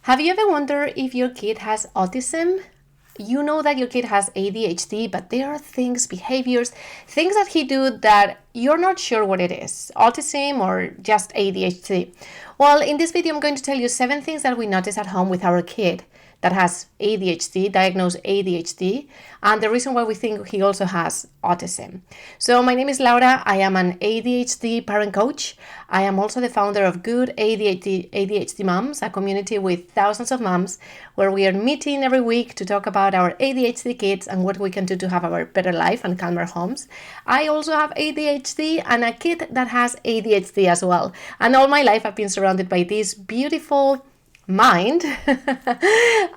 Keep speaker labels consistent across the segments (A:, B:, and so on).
A: Have you ever wondered if your kid has autism? You know that your kid has ADHD, but there are things, behaviors, things that he do that you're not sure what it is, autism or just ADHD. Well, in this video, I'm going to tell you 7 things that we notice at home with our kid that has ADHD, diagnosed ADHD, and the reason why we think he also has autism. So my name is Laura. I am an ADHD parent coach. I am also the founder of Good ADHD Moms, a community with thousands of moms where we are meeting every week to talk about our ADHD kids and what we can do to have a better life and calmer homes. I also have ADHD and a kid that has ADHD as well. And all my life I've been surrounded by this beautiful mind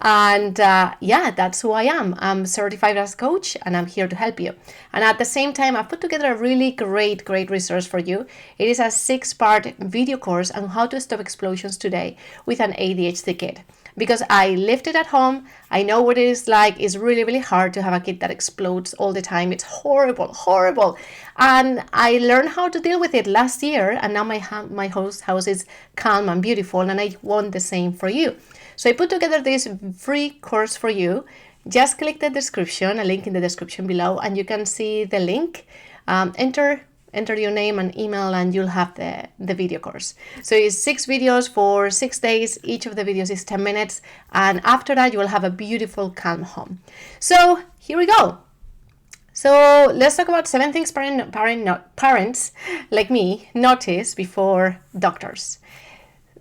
A: and that's who I am. I'm certified as coach and I'm here to help you. And at the same time, I've put together a really great resource for you. It is a 6-part video course on how to stop explosions today with an ADHD kid. Because I lived it at home, I know what it is like. It's really hard to have a kid that explodes all the time. It's horrible. And I learned how to deal with it last year, and now my house is calm and beautiful, and I want the same for you. So I put together this free course for you. Just click the description, a link in the description below, and you can see the link. Enter your name and email and you'll have the video course. So it's 6 videos for 6 days. Each of the videos is 10 minutes. And after that, you will have a beautiful, calm home. So here we go. So let's talk about 7 things parents like me notice before doctors.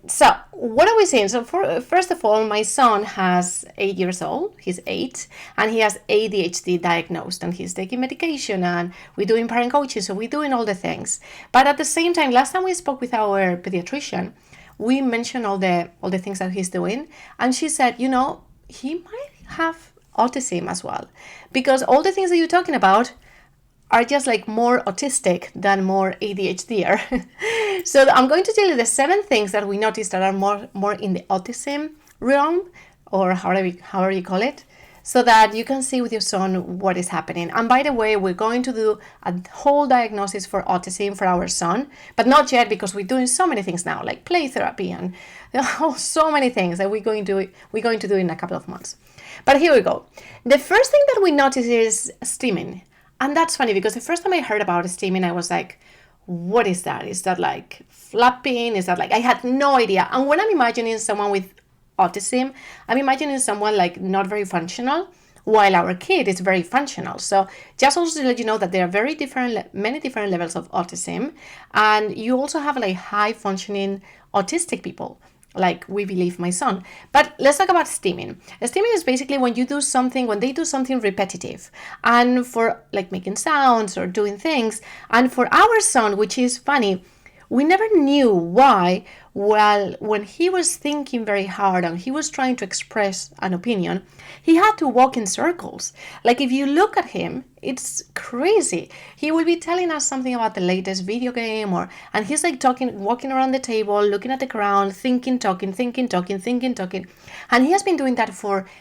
A: So what are we saying? So first of all, my son has 8 years old. He's 8 and he has ADHD diagnosed and he's taking medication and we're doing parent coaching. So we're doing all the things. But at the same time, last time we spoke with our pediatrician, we mentioned all the things that he's doing. And she said, he might have autism as well. Because all the things that you're talking about are just like more autistic than more ADHD. So I'm going to tell you the 7 things that we noticed that are more in the autism realm, or however you call it, so that you can see with your son what is happening. And by the way, we're going to do a whole diagnosis for autism for our son, but not yet because we're doing so many things now, like play therapy and so many things that we're going to do in a couple of months. But here we go. The first thing that we notice is stimming. And that's funny because the first time I heard about stimming, I was like, what is that? Is that like flapping? Is that like, I had no idea. And when I'm imagining someone with autism, I'm imagining someone like not very functional, while our kid is very functional. So just also to let you know that there are many different levels of autism. And you also have like high functioning autistic people, like we believe my son. But let's talk about stimming. Stimming is basically when they do something repetitive and for like making sounds or doing things. And for our son, which is funny, we never knew why. Well, when he was thinking very hard and he was trying to express an opinion, he had to walk in circles. Like if you look at him, it's crazy. He will be telling us something about the latest video game and he's like walking around the table, looking at the ground, thinking, talking. And he has been doing that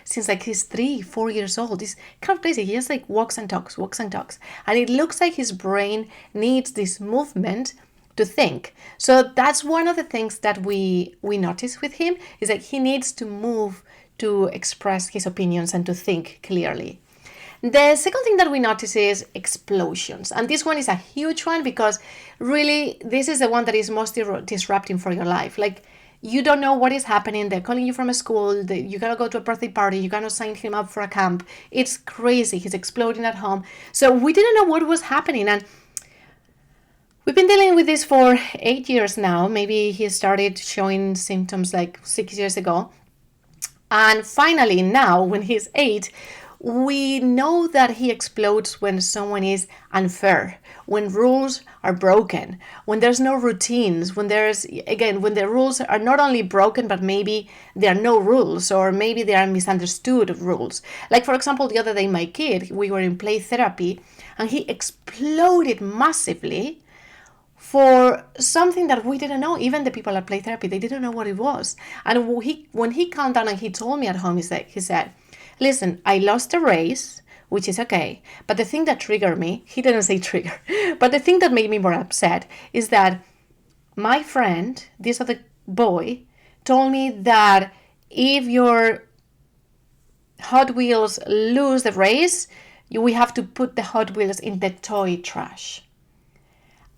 A: since like he's 3-4 years old. It's kind of crazy. He just like walks and talks. And it looks like his brain needs this movement to think. So that's one of the things that we notice with him, is that he needs to move to express his opinions and to think clearly. The second thing that we notice is explosions. And this one is a huge one because really this is the one that is most disrupting for your life. Like you don't know what is happening. They're calling you from a school. You gotta go to a birthday party. You gotta sign him up for a camp. It's crazy. He's exploding at home. So we didn't know what was happening. And we've been dealing with this for 8 years now. Maybe he started showing symptoms like 6 years ago. And finally now, when he's 8, we know that he explodes when someone is unfair, when rules are broken, when there's no routines, when the rules are not only broken, but maybe there are no rules, or maybe there are misunderstood rules. Like for example, the other day, my kid, we were in play therapy and he exploded massively for something that we didn't know. Even the people at play therapy, they didn't know what it was. And when he calmed down and he told me at home, he said, listen, I lost a race, which is okay. But the thing that triggered me, he didn't say trigger, but the thing that made me more upset is that my friend, this other boy, told me that if your Hot Wheels lose the race, we have to put the Hot Wheels in the toy trash.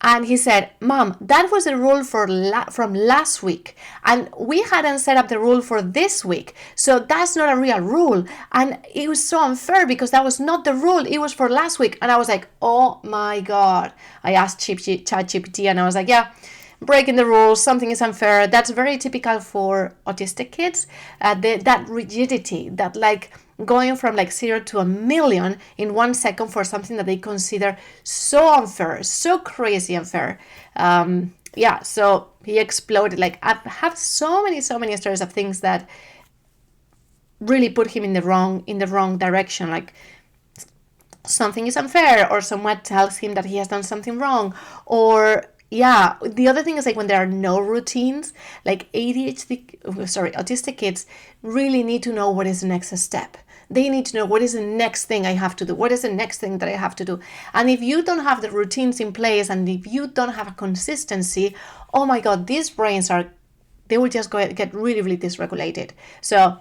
A: And he said, Mom, that was the rule from last week. And we hadn't set up the rule for this week. So that's not a real rule. And it was so unfair because that was not the rule. It was for last week. And I was like, oh my God. I asked ChatGPT and I was like, yeah, breaking the rules, something is unfair. That's very typical for autistic kids. That rigidity, that like going from like 0 to a million in 1 second for something that they consider so unfair, so crazy unfair. So he exploded. Like I have so many stories of things that really put him in the wrong direction. Like something is unfair, or someone tells him that he has done something wrong, or the other thing is like when there are no routines, like autistic kids really need to know what is the next step. They need to know what is the next thing I have to do. What is the next thing that I have to do? And if you don't have the routines in place and if you don't have a consistency, oh my God, these brains they will just get really, really dysregulated. So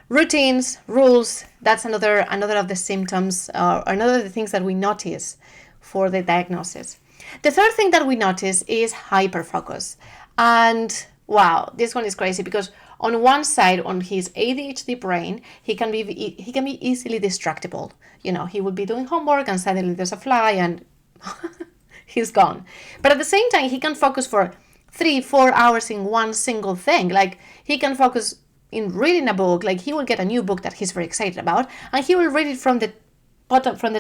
A: routines, rules, that's another of the symptoms, another of the things that we notice for the diagnosis. The third thing that we notice is hyperfocus. And wow, this one is crazy because on one side, on his ADHD brain, he can be easily distractible. He will be doing homework and suddenly there's a fly and he's gone. But at the same time, he can focus for 3-4 hours in one single thing. Like he can focus in reading a book. Like he will get a new book that he's very excited about and he will read it from the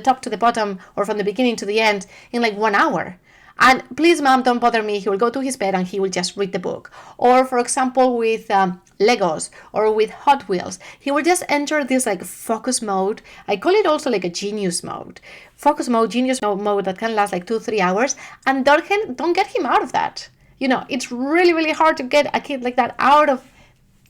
A: top to the bottom or from the beginning to the end in like 1 hour. And please, Mom, don't bother me. He will go to his bed and he will just read the book. Or for example, with Legos or with Hot Wheels, he will just enter this like focus mode. I call it also like a genius mode. Focus mode, genius mode that can last like 2-3 hours. And don't get him out of that. It's really, really hard to get a kid like that out of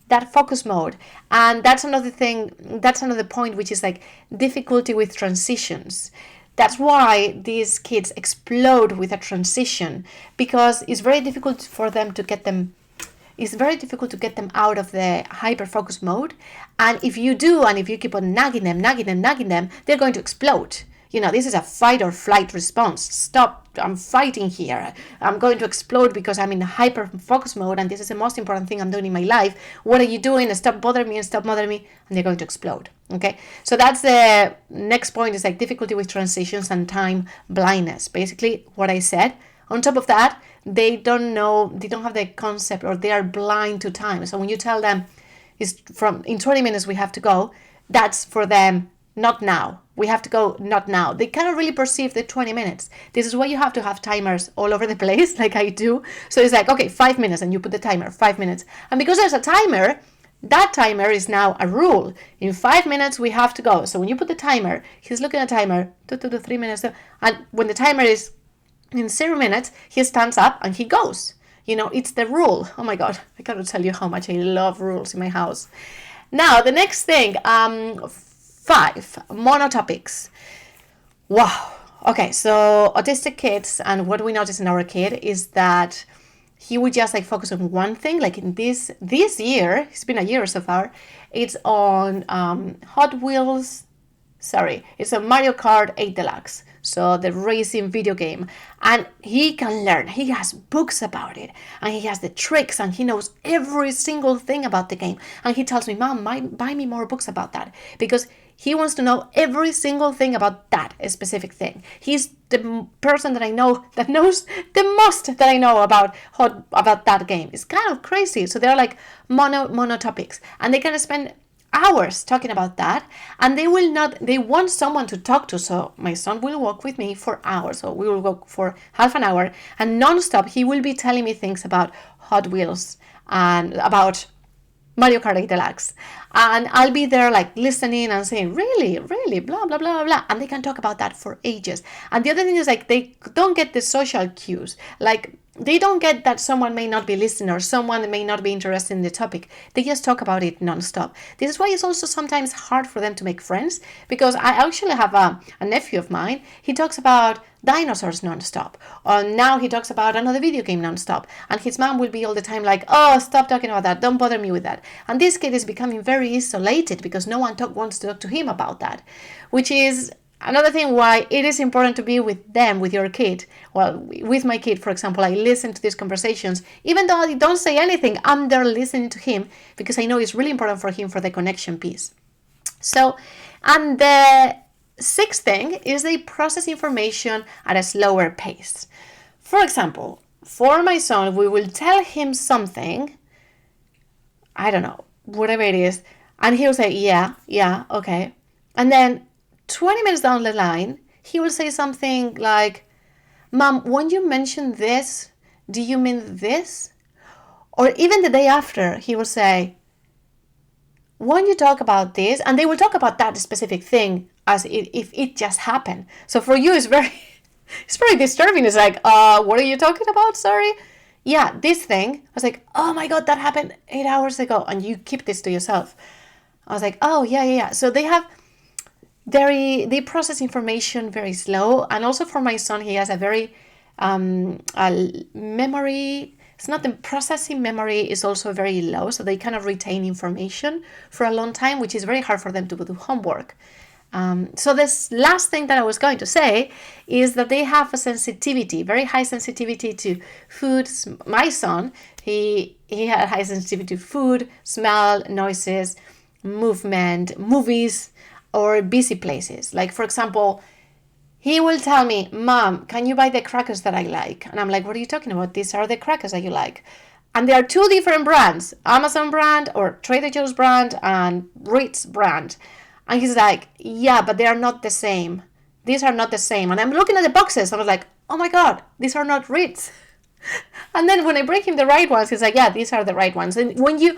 A: that focus mode. And that's another point, which is like difficulty with transitions. That's why these kids explode with a transition, because it's very difficult for them to get them out of the hyper-focus mode. And if you keep on nagging them, they're going to explode. This is a fight or flight response. Stop, I'm fighting here. I'm going to explode because I'm in a hyper-focus mode and this is the most important thing I'm doing in my life. What are you doing? Stop bothering me. And they're going to explode. Okay, so that's the next point, is like difficulty with transitions and time blindness. Basically what I said. On top of that, they don't have the concept, or they are blind to time. So when you tell them in 20 minutes we have to go, that's for them not now. We have to go not now. They cannot really perceive the 20 minutes. This is why you have to have timers all over the place, like I do. So it's like, okay, 5 minutes, and you put the timer, 5 minutes. And because there's a timer, that timer is now a rule. In 5 minutes, we have to go. So when you put the timer, he's looking at the timer, 3 minutes. And when the timer is in 0 minutes, he stands up and he goes. It's the rule. Oh my God, I cannot tell you how much I love rules in my house. Now, the next thing, 5, monotopics. Wow. Okay, so autistic kids, and what we notice in our kid is that he would just like focus on one thing. Like in this year, it's been a year so far, it's on Hot Wheels. It's a Mario Kart 8 Deluxe. So the racing video game. And he can learn. He has books about it. And he has the tricks. And he knows every single thing about the game. And he tells me, Mom, buy me more books about that. Because he wants to know every single thing about that specific thing. He's the person that I know that knows the most that I know about that game. It's kind of crazy. So they're like monotopics. And they can spend hours talking about that, and they want someone to talk to. So my son will walk with me for hours. So we will walk for half an hour, and non-stop he will be telling me things about Hot Wheels and about Mario Kart 8 Deluxe. And I'll be there like listening and saying, really, blah, blah, blah, blah. And they can talk about that for ages. And the other thing is like, they don't get the social cues. Like they don't get that someone may not be listening or someone may not be interested in the topic. They just talk about it nonstop. This is why it's also sometimes hard for them to make friends, because I actually have a nephew of mine. He talks about dinosaurs nonstop. Or now he talks about another video game nonstop. And his mom will be all the time like, oh, stop talking about that. Don't bother me with that. And this kid is becoming very isolated because no one wants to talk to him about that, which is another thing why it is important to be with them, with your kid. Well, with my kid, for example, I listen to these conversations. Even though I don't say anything, I'm there listening to him because I know it's really important for him for the connection piece. So, and the sixth thing is they process information at a slower pace. For example, for my son, we will tell him something, I don't know, whatever it is, and he'll say, yeah, okay. And then 20 minutes down the line, he will say something like, Mom, when you mention this, do you mean this? Or even the day after, he will say, when you talk about this, and they will talk about that specific thing as if it just happened. So for you, it's very disturbing. It's like, what are you talking about? Sorry. Yeah, this thing. I was like, oh my God, that happened 8 hours ago. And you keep this to yourself. I was like, oh, yeah. So they process information very slow. And also for my son, he has a very memory. It's not the processing memory is also very low. So they cannot retain information for a long time, which is very hard for them to do homework. So this last thing that I was going to say is that they have a sensitivity, very high sensitivity to food. My son, he had high sensitivity to food, smell, noises, movement, movies, or busy places. Like, for example, he will tell me, Mom, can you buy the crackers that I like? And I'm like, what are you talking about? These are the crackers that you like. And there are two different brands, Amazon brand or Trader Joe's brand and Ritz brand. And he's like, yeah, but they are not the same. These are not the same. And I'm looking at the boxes. And I was like, oh my God, these are not Ritz. And then when I bring him the right ones, he's like, yeah, these are the right ones. And when you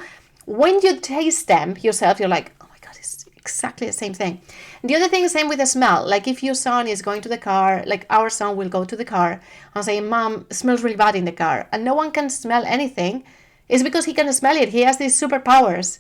A: taste them yourself, you're like, oh my God, it's exactly the same thing. And the other thing is same with the smell. Like if your son is going to the car, like our son will go to the car and say, Mom, it smells really bad in the car. And no one can smell anything. It's because he can smell it. He has these superpowers.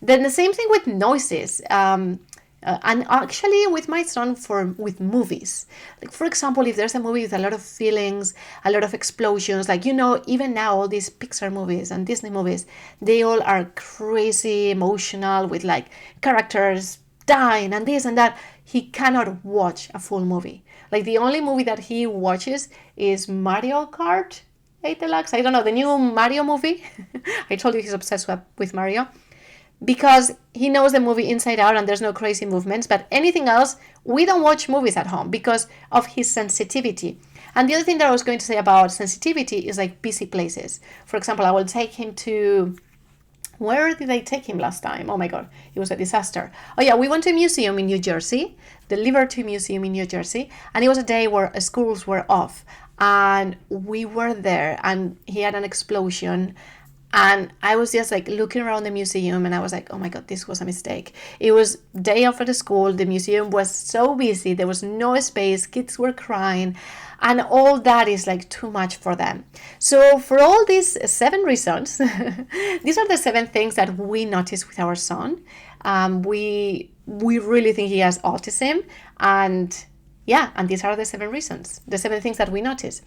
A: Then the same thing with noises. And actually with my son with movies. Like for example, if there's a movie with a lot of feelings, a lot of explosions, like, even now all these Pixar movies and Disney movies, they all are crazy emotional with like characters dying and this and that. He cannot watch a full movie. Like the only movie that he watches is Mario Kart 8 Deluxe. I don't know, the new Mario movie. I told you he's obsessed with Mario. Because he knows the movie inside out and there's no crazy movements. But anything else, we don't watch movies at home because of his sensitivity. And the other thing that I was going to say about sensitivity is like busy places. For example, I will take him to... Where did I take him last time? Oh my God, it was a disaster. Oh yeah, we went to a museum in New Jersey, the Liberty Museum in New Jersey. And it was a day where schools were off. And we were there and he had an explosion. And I was just like looking around the museum and I was like, oh my God, this was a mistake. It was day after the school. The museum was so busy. There was no space. Kids were crying. And all that is like too much for them. So for all these 7 reasons, these are the 7 things that we notice with our son. We really think he has autism. And these are the 7 reasons, the 7 things that we notice.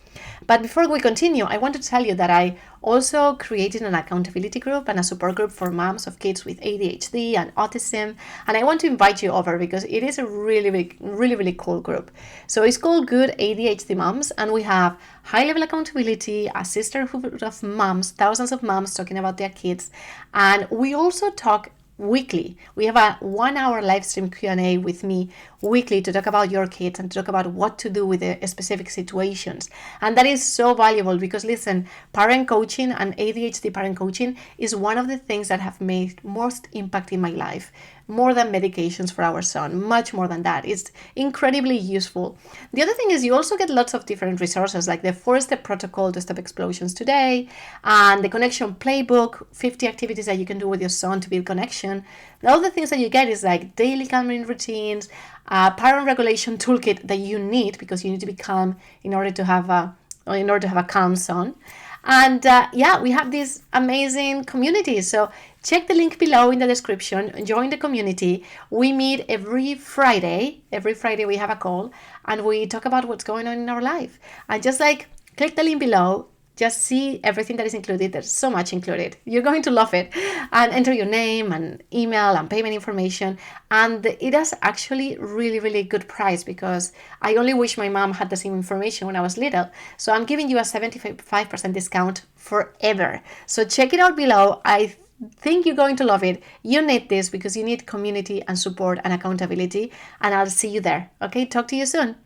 A: But before we continue, I want to tell you that I also created an accountability group and a support group for moms of kids with ADHD and autism. And I want to invite you over because it is a really, really, really, really cool group. So it's called Good ADHD Moms. And we have high-level accountability, a sisterhood of moms, thousands of moms talking about their kids. And we also talk weekly. We have a 1-hour live stream Q&A with me weekly to talk about your kids and to talk about what to do with the specific situations. And that is so valuable because listen, parent coaching and ADHD parent coaching is one of the things that have made most impact in my life. More than medications for our son, much more than that. It's incredibly useful. The other thing is you also get lots of different resources like the 4-step protocol to stop explosions today and the connection playbook, 50 activities that you can do with your son to build connection. All the things that you get is like daily calming routines, parent regulation toolkit that you need because you need to be calm in order to have a calm son. And we have these amazing communities. So check the link below in the description, join the community. We meet every Friday. Every Friday we have a call and we talk about what's going on in our life. And just like click the link below, just see everything that is included. There's so much included. You're going to love it. And enter your name and email and payment information. And it is actually really, really good price because I only wish my mom had the same information when I was little. So I'm giving you a 75% discount forever. So check it out below. I think you're going to love it. You need this because you need community and support and accountability. And I'll see you there. Okay, talk to you soon.